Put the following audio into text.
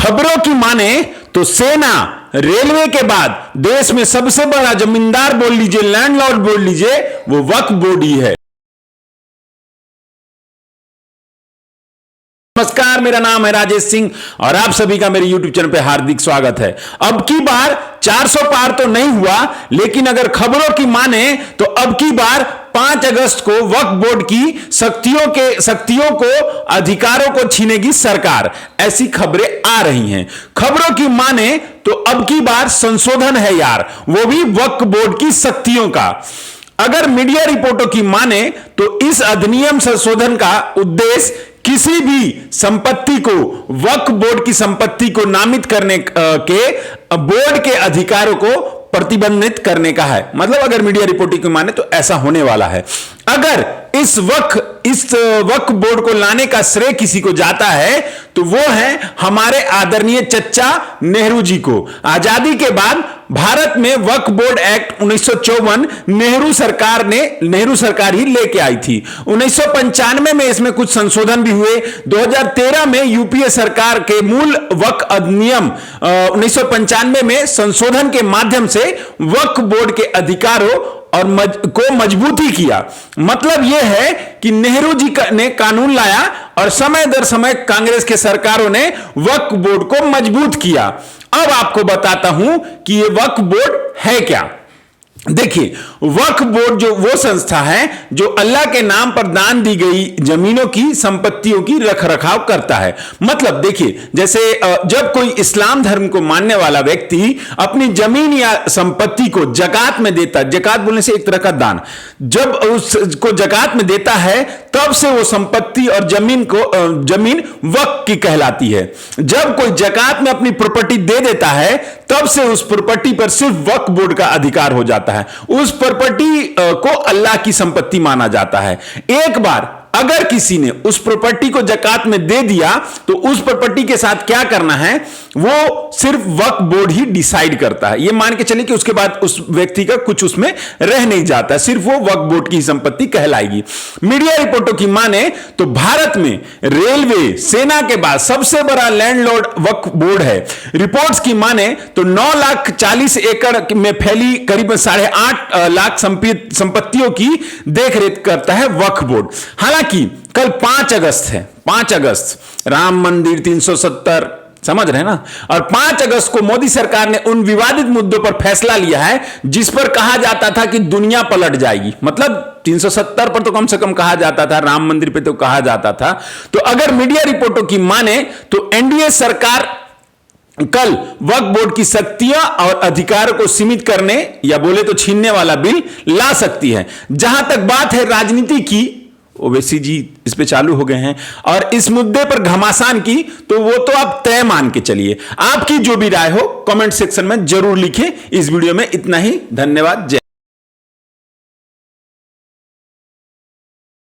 खबरों की माने तो सेना रेलवे के बाद देश में सबसे बड़ा जमींदार बोल लीजिए, लैंडलॉर्ड बोल लीजिए, वो वक्फ बोर्ड ही है। नमस्कार, मेरा नाम है राजेश सिंह और आप सभी का मेरे YouTube चैनल पे हार्दिक स्वागत है। अब की बार 400 पार तो नहीं हुआ, लेकिन अगर खबरों की माने तो अब की बार 5 अगस्त को वक्फ बोर्ड की शक्तियों को, अधिकारों को छीनेगी सरकार, ऐसी खबरें आ रही हैं। खबरों की माने तो अब की बार संशोधन है यार, वो भी वक्फ बोर्ड की शक्तियों का। अगर मीडिया रिपोर्टों की माने तो इस अधिनियम संशोधन का उद्देश्य किसी भी संपत्ति को वक्फ बोर्ड की संपत्ति को नामित करने के बोर्ड के अधिकारों को प्रतिबंधित करने का है। मतलब अगर मीडिया रिपोर्टिंग की माने तो ऐसा होने वाला है। अगर इस वक्फ बोर्ड को लाने का श्रेय किसी को जाता है तो वो है हमारे आदरणीय चच्चा नेहरू जी को। आजादी के बाद भारत में वक्फ बोर्ड एक्ट 1954 नेहरू सरकार ही लेके आई थी। 1995 में इसमें कुछ संशोधन भी हुए। 2013 में यूपीए सरकार के मूल वक्फ अधिनियम 1995 में संशोधन के माध्यम से वक्फ बोर्ड के अधिकारों और को मजबूती किया। मतलब यह है कि नेहरू जी ने कानून लाया और समय दर समय कांग्रेस के सरकारों ने वक्फ बोर्ड को मजबूत किया। अब आपको बताता हूं कि यह वक्फ बोर्ड है क्या। देखिए, वक्फ बोर्ड जो वो संस्था है जो अल्लाह के नाम पर दान दी गई जमीनों की, संपत्तियों की रखरखाव करता है। मतलब देखिए, जैसे जब कोई इस्लाम धर्म को मानने वाला व्यक्ति अपनी जमीन या संपत्ति को जकात में देता, जकात बोलने से एक तरह का दान, जब उसको जकात में देता है तब से वो संपत्ति और जमीन वक्फ की कहलाती है। जब कोई जकात में अपनी प्रॉपर्टी दे देता है तब से उस प्रॉपर्टी पर सिर्फ वक्फ बोर्ड का अधिकार हो जाता है। उस प्रॉपर्टी को अल्लाह की संपत्ति माना जाता है। एक बार अगर किसी ने उस प्रॉपर्टी को जकात में दे दिया तो उस प्रॉपर्टी के साथ क्या करना है वो सिर्फ वक्फ बोर्ड ही डिसाइड करता है। ये मान के चलिए कि उसके बाद उस व्यक्ति का कुछ उसमें रह नहीं जाता, सिर्फ वो वक्फ बोर्ड की संपत्ति कहलाएगी। मीडिया रिपोर्टों की माने तो भारत में रेलवे, सेना के बाद सबसे बड़ा लैंडलॉर्ड वक्फ बोर्ड है। रिपोर्ट्स की माने तो 9,40,000 एकड़ में फैली करीब 8.5 लाख संपत्तियों की देखरेख करता है वक्फ बोर्ड। हालांकि कल 5 अगस्त है, 5 अगस्त राम मंदिर 370, समझ रहे ना। और 5 अगस्त को मोदी सरकार ने उन विवादित मुद्दों पर फैसला लिया है जिस पर कहा जाता था कि दुनिया पलट जाएगी। मतलब 370 पर तो कम से कम कहा जाता था, राम मंदिर पे तो कहा जाता था। तो अगर मीडिया रिपोर्टों की माने तो एनडीए सरकार कल वक्फ बोर्ड की शक्तियां और अधिकारों को सीमित करने या बोले तो छीनने वाला बिल ला सकती है। जहां तक बात है राजनीति की, ओवैसी जी इस पे चालू हो गए हैं और इस मुद्दे पर घमासान की, तो वो तो आप तय मान के चलिए। आपकी जो भी राय हो कमेंट सेक्शन में जरूर लिखें। इस वीडियो में इतना ही, धन्यवाद, जय